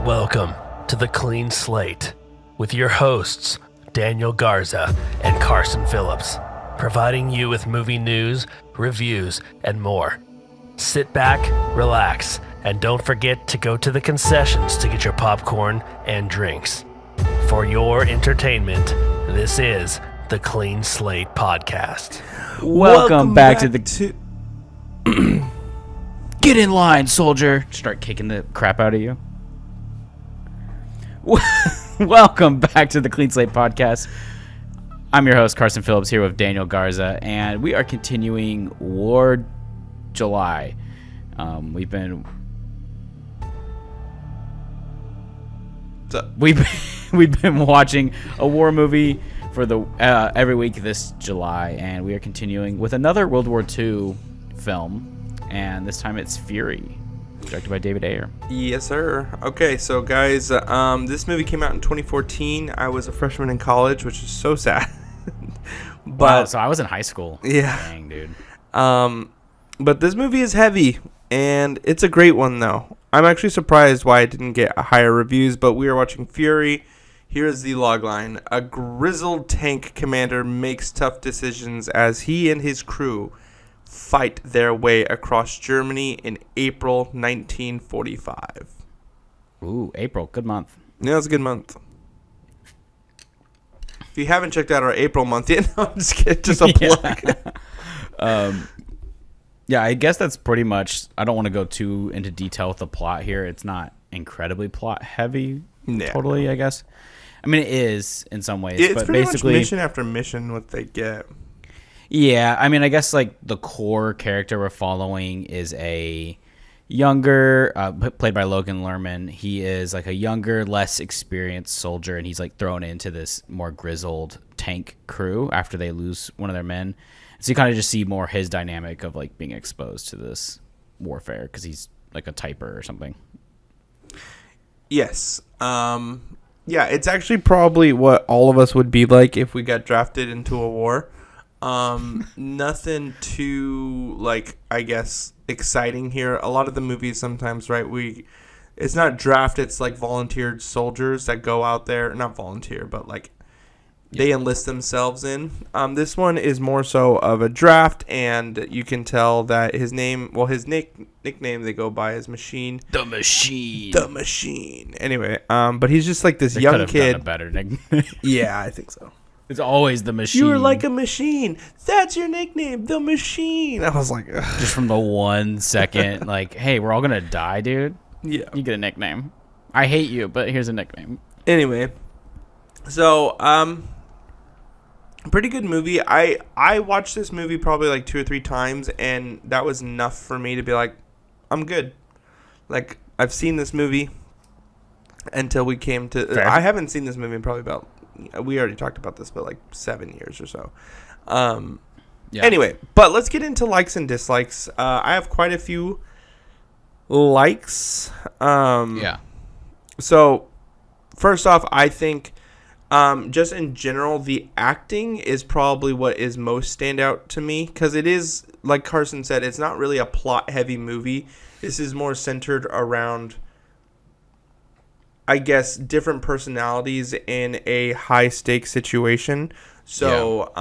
Welcome to the Clean Slate with your hosts, Daniel Garza and Carson Phillips, providing you with movie news, reviews, and more. Sit back, relax, and don't forget to go to the concessions to get your popcorn and drinks. For your entertainment, this is the Clean Slate Podcast. Welcome back to the... Get in line, soldier. Start kicking the crap out of you. Welcome back to the Clean Slate Podcast. I'm your host, Carson Phillips, here with Daniel Garza, and we are continuing War July. We've been watching a war movie for the every week this July, and we are continuing with another World War II film, and this time it's Fury, directed by David Ayer. Yes, sir. Okay, so guys, this movie came out in 2014. I was a freshman in college, which is so sad. But wow, so I was in high school. Yeah. Dang, dude. But this movie is heavy, and it's a great one, though. I'm actually surprised why it didn't get higher reviews, but we are watching Fury. Here's the logline. A grizzled tank commander makes tough decisions as he and his crew fight their way across Germany in April 1945. Ooh, April. Good month. Yeah, it's a good month. If you haven't checked out our April month yet, no, I'm just kidding. Just a plug. Yeah, I guess that's pretty much... I don't want to go too into detail with the plot here. It's not incredibly plot heavy, totally, I guess. I mean, it is in some ways, it's but pretty basically... much mission after mission what they get. Yeah, I mean, I guess like the core character we're following is a younger, played by Logan Lerman. He is like a younger, less experienced soldier, and he's like thrown into this more grizzled tank crew after they lose one of their men. So you kind of just see more his dynamic of like being exposed to this warfare because he's like a typer or something. Yes. Yeah, it's actually probably what all of us would be like if we got drafted into a war. Nothing too, like, I guess, exciting here. A lot of the movies sometimes, right, it's not draft, it's like volunteered soldiers that go out there, not volunteer, but like they enlist themselves in. This one is more so of a draft, and you can tell that his name, well, his nickname they go by is Machine. The Machine. The Machine. Anyway, but he's just like this they young kid. Done a better nickname. Yeah, I think so. It's always the Machine. You're like a machine. That's your nickname, the Machine. I was like, ugh. Just from the 1 second, like, hey, we're all gonna die, dude. Yeah, you get a nickname. I hate you, but here's a nickname. Anyway, so pretty good movie. I watched this movie probably like 2 or 3 times, and that was enough for me to be like, I'm good. Like, I've seen this movie until we came to. Fair. I haven't seen this movie in probably about. We already talked about this, but like 7 years or so. Yeah. Anyway, but let's get into likes and dislikes. I have quite a few likes. Yeah. So, first off, I think just in general, the acting is probably what is most standout to me. Because it is, like Carson said, it's not really a plot-heavy movie. This is more centered around, I guess, different personalities in a high-stakes situation. So,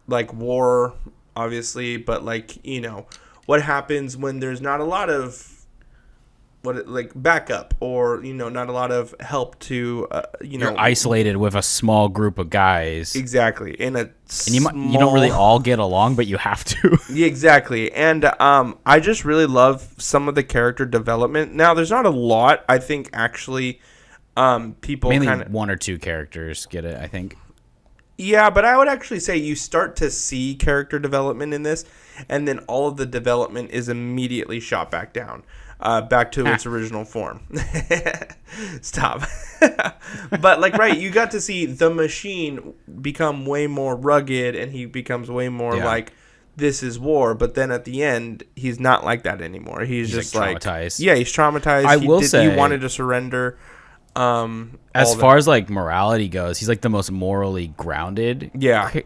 like war, obviously, but like, you know, what happens when there's not a lot of backup, or, you know, not a lot of help to, You're isolated with a small group of guys. Exactly. And you don't really all get along, but you have to. Yeah, exactly. And I just really love some of the character development. Now, there's not a lot. I think actually people mainly kind of 1 or 2 characters get it, I think. Yeah, but I would actually say you start to see character development in this, and then all of the development is immediately shot back down, back to its original form. Stop. But, like, right, you got to see the Machine become way more rugged, and he becomes way more like, this is war. But then at the end, he's not like that anymore. He's just like traumatized. Yeah, he's traumatized. He wanted to surrender. As far as like morality goes, he's like the most morally grounded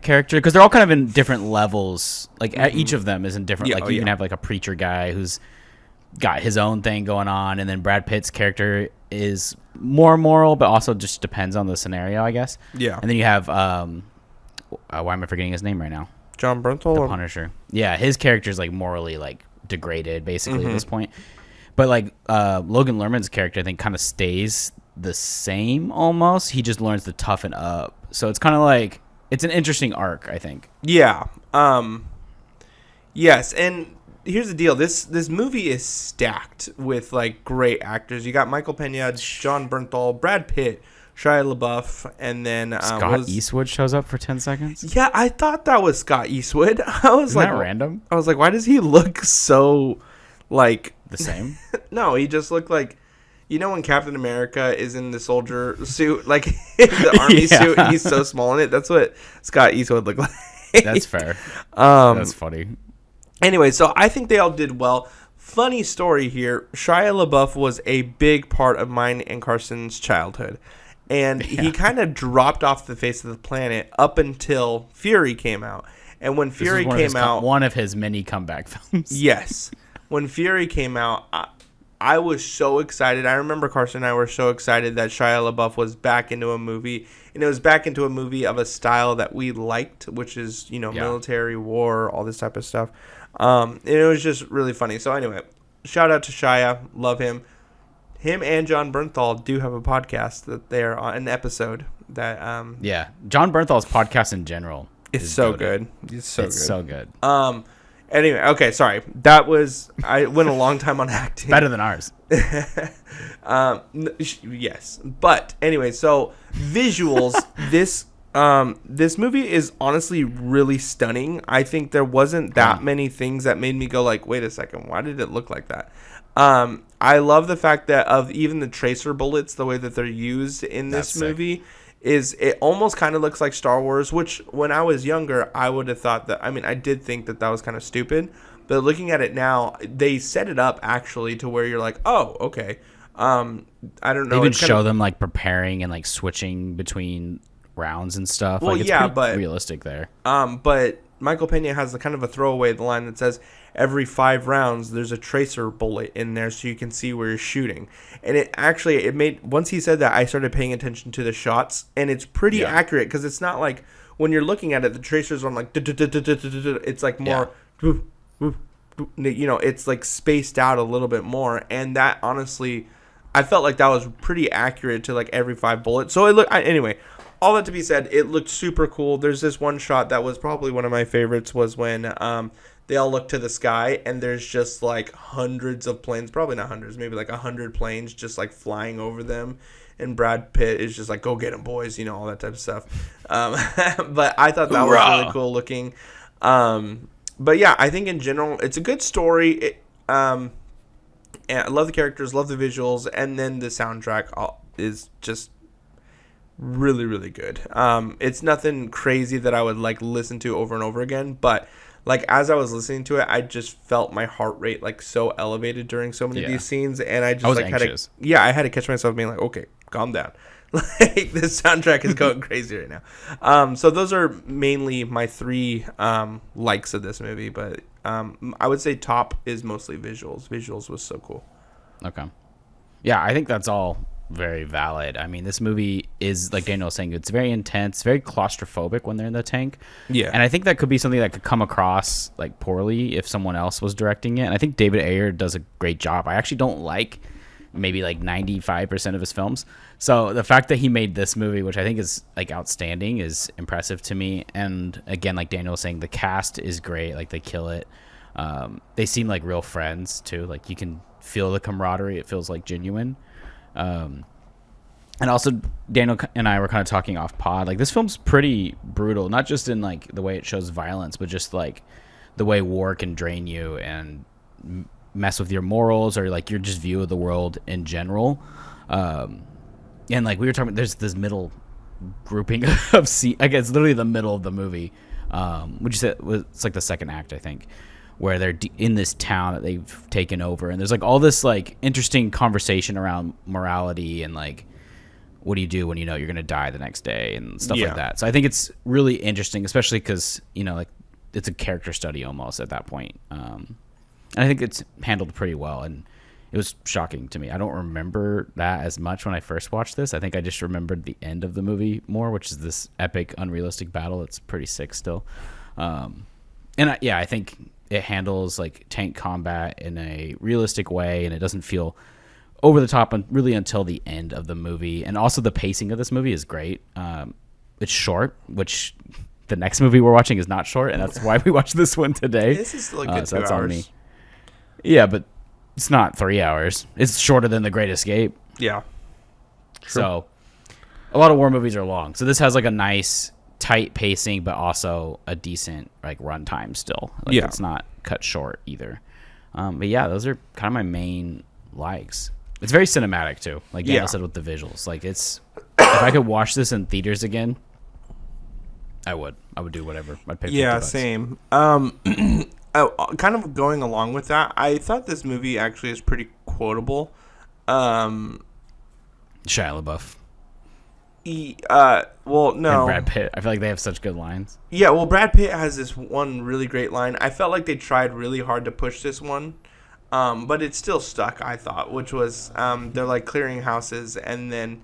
character, because they're all kind of in different levels. Like each of them is in different. You can have like a preacher guy who's got his own thing going on, and then Brad Pitt's character is more moral, but also just depends on the scenario, I guess. Yeah. And then you have why am I forgetting his name right now? Jon Bernthal, the Punisher. Yeah, his character is like morally like degraded basically at this point. But like Logan Lerman's character, I think, kind of stays the same almost. He just learns to toughen up. So it's kind of like it's an interesting arc, I think. Yeah. Yes, and here's the deal. This movie is stacked with like great actors. You got Michael Peña, Jon Bernthal, Brad Pitt, Shia LaBeouf, and then Scott Eastwood shows up for 10 seconds. Yeah, I thought that was Scott Eastwood. I was Isn't that random? I was like, why does he look so like the same? No, he just looked like, you know, when Captain America is in the soldier suit, like the army suit, and he's so small in it. That's what Scott Eastwood looked like. That's fair. That's funny. Anyway, so I think they all did well. Funny story here. Shia LaBeouf was a big part of mine and Carson's childhood. And he kind of dropped off the face of the planet up until Fury came out. And when Fury came out... one of his many comeback films. Yes. When Fury came out, I was so excited. I remember Carson and I were so excited that Shia LaBeouf was back into a movie. And it was back into a movie of a style that we liked, which is, you know, military, war, all this type of stuff. And it was just really funny. So anyway, shout out to Shia. Love him. Him and Jon Bernthal do have a podcast that they're on, an episode that yeah, Jon Bernthal's podcast in general is so good. It's so good. Anyway, okay, sorry. That was, I went a long time on acting. Better than ours. Yes. But anyway, so visuals, this movie is honestly really stunning. I think there wasn't that many things that made me go like, wait a second, why did it look like that? I love the fact that of even the tracer bullets, the way that they're used in this movie is it almost kind of looks like Star Wars, which when I was younger, I would have thought that, I mean, I did think that was kind of stupid, but looking at it now, they set it up actually to where you're like, oh, okay. I don't know. They even show them like preparing and like switching between rounds and stuff. Well, like, it's pretty realistic there. But Michael Peña has the kind of a throwaway line that says every 5 rounds there's a tracer bullet in there so you can see where you're shooting. And it made, once he said that, I started paying attention to the shots, and it's pretty accurate because it's not like when you're looking at it, the tracers are like it's like more you know, it's like spaced out a little bit more, and that honestly, I felt like that was pretty accurate to like every 5 bullets. So it looked anyway. All that to be said, it looked super cool. There's this one shot that was probably one of my favorites was when they all look to the sky and there's just like hundreds of planes, probably not hundreds, maybe like 100 planes just like flying over them. And Brad Pitt is just like, go get them, boys, you know, all that type of stuff. But I thought that was really cool looking. But yeah, I think in general, it's a good story. And I love the characters, love the visuals, and then the soundtrack is just really, really good. It's nothing crazy that I would like listen to over and over again, but like as I was listening to it, I just felt my heart rate like so elevated during so many of these scenes, and I just I had to catch myself being like, okay, calm down. Like this soundtrack is going crazy right now. So those are mainly my 3 likes of this movie, but I would say top is mostly visuals. Visuals was so cool. Okay. Yeah, I think that's all very valid. I mean, this movie is, like Daniel was saying, it's very intense, very claustrophobic when they're in the tank. Yeah. And I think that could be something that could come across like poorly if someone else was directing it. And I think David Ayer does a great job. I actually don't like maybe like 95% of his films. So the fact that he made this movie, which I think is like outstanding, is impressive to me. And again, like Daniel was saying, the cast is great. Like they kill it. They seem like real friends too. Like you can feel the camaraderie. It feels like genuine. And also Daniel and I were kind of talking off pod, like this film's pretty brutal, not just in like the way it shows violence, but just like the way war can drain you and mess with your morals or like your just view of the world in general. And like we were talking, there's this middle grouping of scene, I guess literally the middle of the movie, which is it's like the second act, I think, where they're in this town that they've taken over, and there's like all this like interesting conversation around morality and like what do you do when you know you're gonna die the next day and stuff like that. So I think it's really interesting, especially because you know like it's a character study almost at that point, and I think it's handled pretty well. And it was shocking to me. I don't remember that as much when I first watched this. I think I just remembered the end of the movie more, which is this epic, unrealistic battle. It's pretty sick still. I think it handles like tank combat in a realistic way, and it doesn't feel over the top really until the end of the movie. And also the pacing of this movie is great. It's short, which the next movie we're watching is not short, and that's why we watched this one today. This is like good 2 hours. On me. Yeah, but it's not 3 hours. It's shorter than The Great Escape. Yeah. True. So a lot of war movies are long. So this has like a nice tight pacing, but also a decent like runtime still. Like, it's not cut short either. But yeah, those are kind of my main likes. It's very cinematic too. Like Daniel said with the visuals. Like it's if I could watch this in theaters again, I would do whatever. I'd pay $50. Yeah, same. Kind of going along with that, I thought this movie actually is pretty quotable. Shia LaBeouf. Well, no. And Brad Pitt. I feel like they have such good lines. Yeah, well, Brad Pitt has this one really great line. I felt like they tried really hard to push this one, but it still stuck, I thought, which was they're like clearing houses, and then,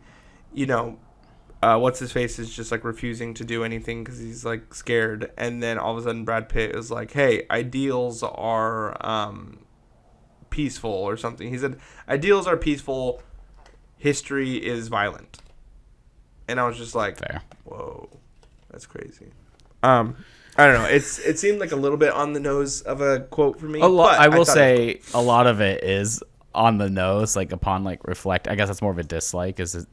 what's his face is just like refusing to do anything because he's like scared, and then all of a sudden Brad Pitt is like, "Hey, ideals are peaceful," or something. He said, "Ideals are peaceful. History is violent." And I was just like, fair. Whoa, that's crazy. I don't know. It seemed like a little bit on the nose of a quote for me. I will say a lot of it is on the nose. Like upon like reflect, I guess that's more of a dislike. Is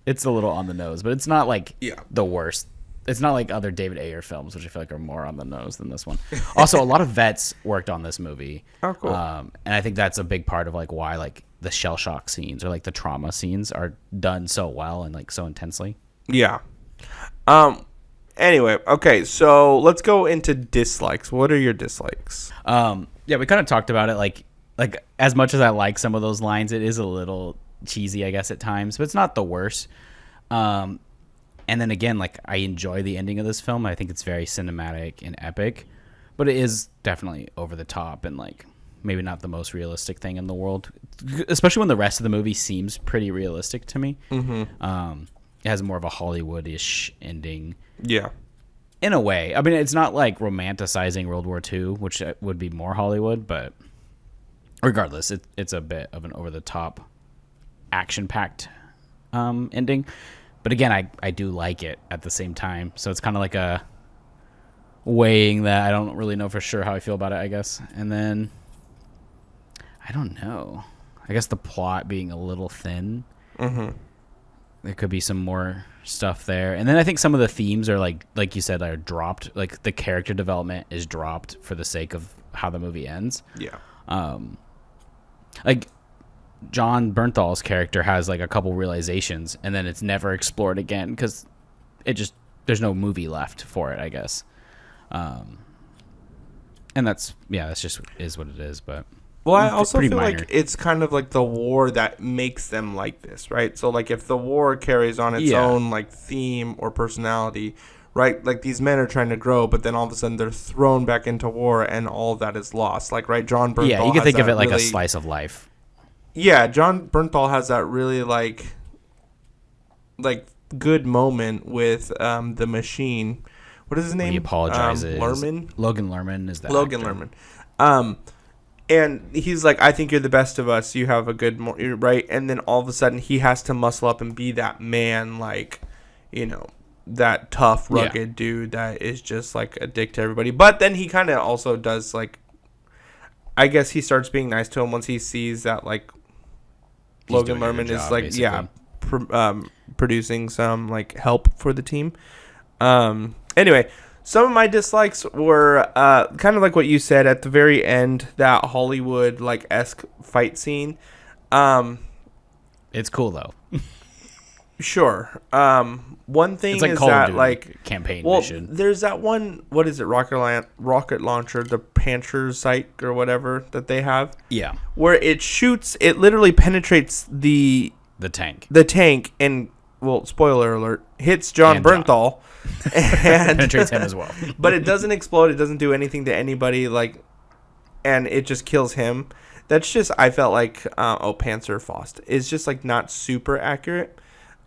it's a little on the nose, but it's not like the worst. It's not like other David Ayer films, which I feel like are more on the nose than this one. Also, a lot of vets worked on this movie. Oh, cool. And I think that's a big part of like why like the shell shock scenes or like the trauma scenes are done so well and like so intensely. Yeah. Anyway, okay, so let's go into dislikes. What are your dislikes? Yeah, we kind of talked about it. Like as much as I like some of those lines, it is a little cheesy, I guess, at times, but it's not the worst. And then again, like I enjoy the ending of this film. I think it's very cinematic and epic, but it is definitely over the top and like maybe not the most realistic thing in the world, especially when the rest of the movie seems pretty realistic to me. Mm-hmm. It has more of a Hollywood-ish ending. Yeah. In a way. I mean, it's not like romanticizing World War II, which would be more Hollywood, but regardless, it's a bit of an over-the-top, action-packed ending. But again, I do like it at the same time. So it's kind of like a weighing that I don't really know for sure how I feel about it, I guess. And then, I don't know. I guess the plot being a little thin. Mm-hmm. There could be some more stuff there. And then I think some of the themes are like you said, are dropped. Like the character development is dropped for the sake of how the movie ends. Yeah. Like Jon Bernthal's character has like a couple realizations and then it's never explored again because there's no movie left for it, I guess. And that's just is what it is, but well, I also feel minor. like it's kind of like the war that makes them like this, right? So like if the war carries on its own like theme or personality, right? Like these men are trying to grow, but then all of a sudden they're thrown back into war and all of that is lost. Like, right, Jon Bernthal. Yeah, you can think of it like a slice of life. Yeah, Jon Bernthal has that really like good moment with the machine. What is his name? He apologizes. Lerman? Logan Lerman is that. Logan actor. Lerman. And he's like, I think you're the best of us. You have a good, right? And then all of a sudden he has to muscle up and be that man, like, that tough, rugged dude that is just like a dick to everybody. But then he kind of also does like, I guess he starts being nice to him once he sees that like Logan Lerman is like, basically. Producing some like help for the team. Anyway. Some of my dislikes were kind of like what you said at the very end, that Hollywood like esque fight scene. It's cool though. Sure. One thing like is Call of that Duty like campaign mission. There's that one. What is it? Rocket launcher, the Panther sight or whatever that they have. Yeah. Where it shoots, it literally penetrates the tank. The tank and. Well, spoiler alert, hits Jon Bernthal. And penetrates him as well. But it doesn't explode. It doesn't do anything to anybody, like, and it just kills him. That's just, I felt like Panzerfaust is just like not super accurate.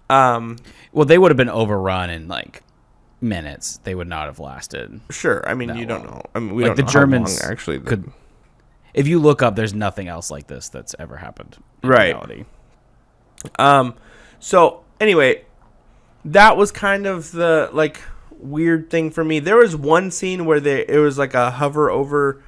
Well, they would have been overrun in like minutes. They would not have lasted. Sure, I mean you don't know. I mean we like don't the know Germans how long actually could. If you look up, there's nothing else like this that's ever happened in reality. So anyway, that was kind of the like weird thing for me. There was one scene where it was like a hover over.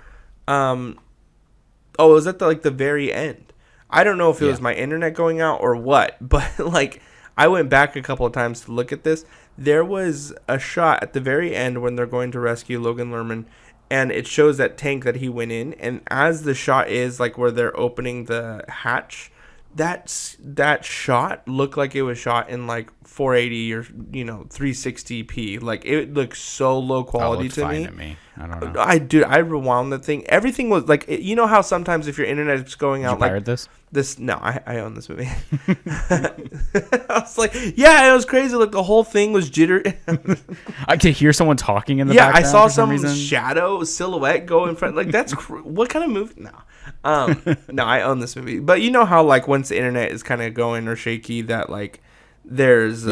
It was at the very end. I don't know if it was my internet going out or what, but like I went back a couple of times to look at this. There was a shot at the very end when they're going to rescue Logan Lerman, and it shows that tank that he went in. And as the shot is like where they're opening the hatch, that shot looked like it was shot in like 480 or 360p. Like it looked so low quality to me. I don't know. I rewound that thing. Everything was like, you know how sometimes if your internet is going out, Did you pirate this. No, I own this movie. I was like, yeah, it was crazy. Like the whole thing was jittery. I could hear someone talking in the background. I saw some some shadow silhouette go in front. Like that's what kind of movie? No. No, I own this movie. But you know how like once the internet is kind of going or shaky, that like there's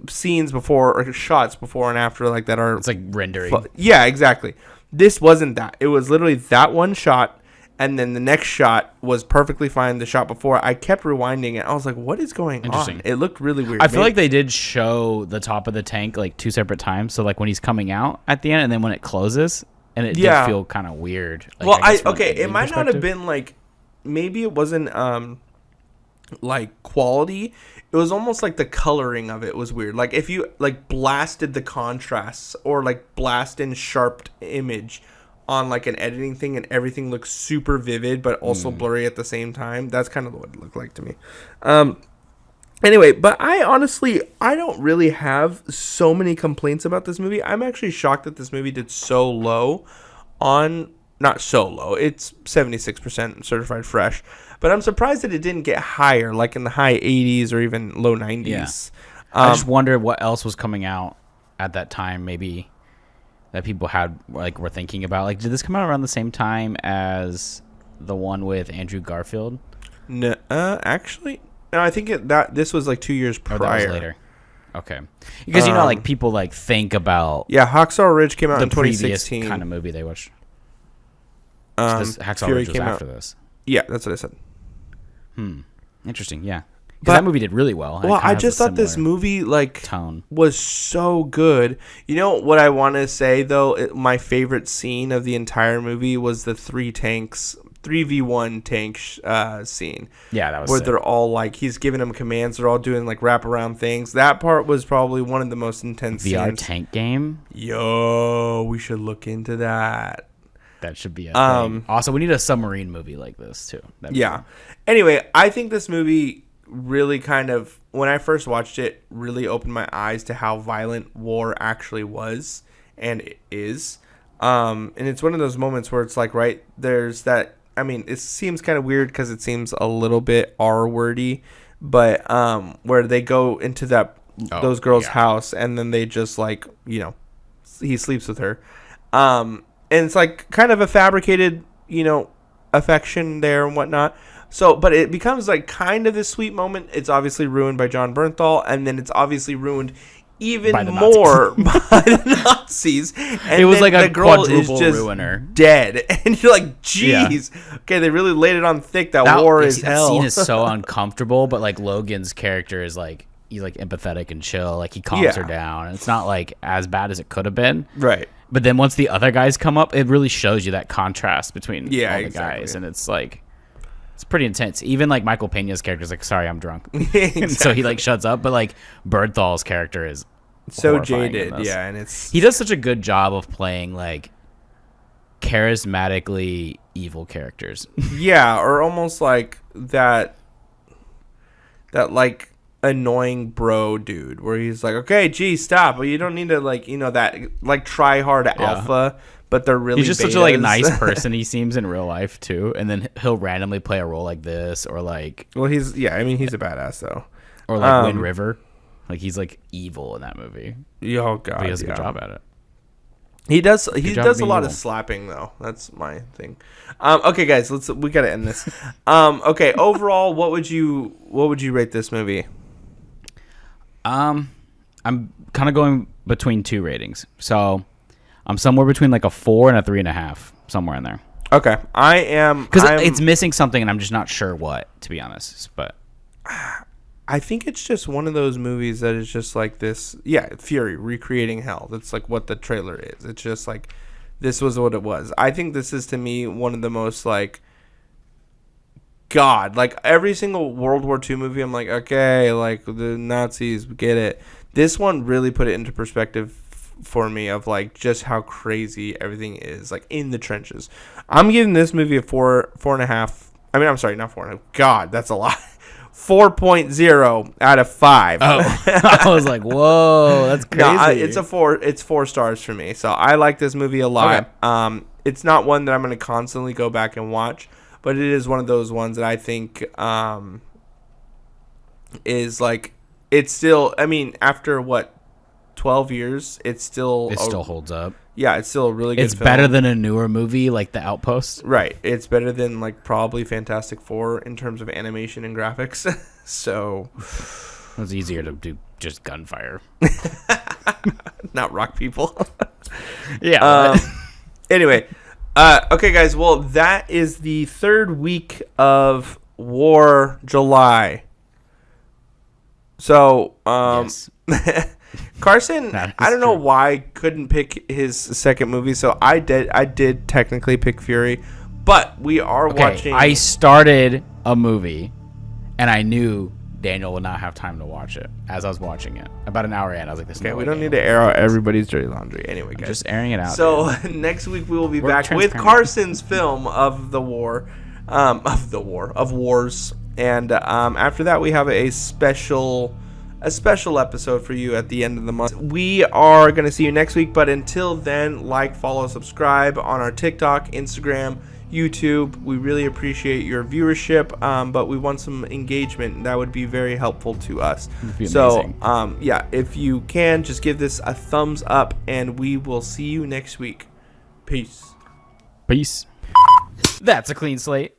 scenes before or shots before and after like that are it's like rendering. Yeah, exactly. This wasn't that. It was literally that one shot, and then the next shot was perfectly fine. The shot before, I kept rewinding it. I was like, "What is going on?" It looked really weird. I feel like they did show the top of the tank like 2 separate times. So like when he's coming out at the end, and then when it closes. And it did feel kind of weird. Like, well, it might not have been like, maybe it wasn't like quality. It was almost like the coloring of it was weird. Like if you like blasted the contrasts or like blast in sharp image on like an editing thing and everything looks super vivid but also blurry at the same time. That's kind of what it looked like to me. Anyway, but I don't really have so many complaints about this movie. I'm actually shocked that this movie did so low on, not so low, it's 76% certified fresh, but I'm surprised that it didn't get higher, like in the high 80s or even low 90s. Yeah. I just wondered what else was coming out at that time, maybe that people were thinking about. Like, did this come out around the same time as the one with Andrew Garfield? No, actually... No, I think this was like 2 years prior. Oh, that was later. Okay, because like people like think about Hacksaw Ridge came out in the 2016. previous kind of movie they watched. Hacksaw Ridge was after this. Yeah, that's what I said. Interesting. Yeah, because that movie did really well. Well, I just thought this movie like tone was so good. You know what I want to say though? My favorite scene of the entire movie was the 3v1 tank scene. Yeah, that was where sick. they're all like, he's giving them commands. They're all doing like wraparound things. That part was probably one of the most intense VR scenes. tank game. Yo, we should look into that. That should be a thing. Also, we need a submarine movie like this too. Anyway, I think this movie really kind of, when I first watched it, really opened my eyes to how violent war actually was and it is. And it's one of those moments where it's like, right, there's that. I mean, it seems kind of weird because it seems a little bit R-wordy, but where they go into those girls' house and then they just like, he sleeps with her. And it's like kind of a fabricated, affection there and whatnot. So, but it becomes like kind of this sweet moment. It's obviously ruined by Jon Bernthal, and then it's obviously ruined even more by the Nazis. And it was like a girl quadruple is just ruiner. Dead. And you're like, geez. Yeah. Okay, they really laid it on thick. That war is hell. That scene is so uncomfortable, but like Logan's character is like, he's like empathetic and chill. Like he calms her down. And it's not like as bad as it could have been. Right. But then once the other guys come up, it really shows you that contrast between all the guys. And it's like, it's pretty intense. Even like Michael Peña's character is like, sorry, I'm drunk. And so he like shuts up. But like Bernthal's character is so jaded. Yeah. And he does such a good job of playing like charismatically evil characters. Yeah. Or almost like that like annoying bro dude where he's like, okay, geez, stop. But you don't need to like, that like try hard alpha. But they're really he's just betas. such a like nice person he seems in real life too, and then he'll randomly play a role like this or like he's a badass though, or like Wind River, like he's like evil in that movie. Oh god, but he does a good job at it. He does job a being lot evil. of slapping though. That's my thing. Okay, guys, we gotta end this. Okay, overall, what would you rate this movie? I'm kind of going between two ratings. So I'm somewhere between like a 4 and a 3.5, somewhere in there. Okay, I am Because it's missing something, and I'm just not sure what, to be honest. But I think it's just one of those movies that is just like this. Yeah, Fury recreating hell. That's like what the trailer is. It's just like this was what it was. I think this is to me one of the most like God, like every single World War II movie. I'm like, okay, like the Nazis, we get it. This one really put it into perspective for me of like just how crazy everything is, like in the trenches. I'm giving this movie a 4.5. I mean, I'm sorry, not 4.5. God, that's a lot. 4.0 out of 5. oh, I was like, whoa, that's crazy. No, it's a 4. It's 4 stars for me. So I like this movie a lot. Okay. It's not one that I'm going to constantly go back and watch, but it is one of those ones that I think is like it's still. I mean, after what 12 years, it still holds up. Yeah, it's still a really good. It's film. better than a newer movie like The Outpost. Right. It's better than like probably Fantastic Four in terms of animation and graphics. So It was easier to do just gunfire. not rock people. Yeah. Anyway, okay, guys. Well, that is the third week of War July. So, yes. Carson, That is I don't know true. why I couldn't pick his second movie. So I did technically pick Fury, but we are watching. I started a movie, and I knew Daniel would not have time to watch it as I was watching it. About an hour in, I was like, "This." Okay, we don't need to air out everybody's dirty laundry. Anyway, guys. Just airing it out. So dude. next week we will be We're back with transparent. Carson's film of wars, and after that we have a special episode for you at the end of the month. We are going to see you next week, but until then, like, follow, subscribe on our TikTok, Instagram, YouTube. We really appreciate your viewership, but we want some engagement. That would be very helpful to us. be So, amazing. yeah, if you can, just give this a thumbs up, and we will see you next week. Peace. Peace. That's a clean slate.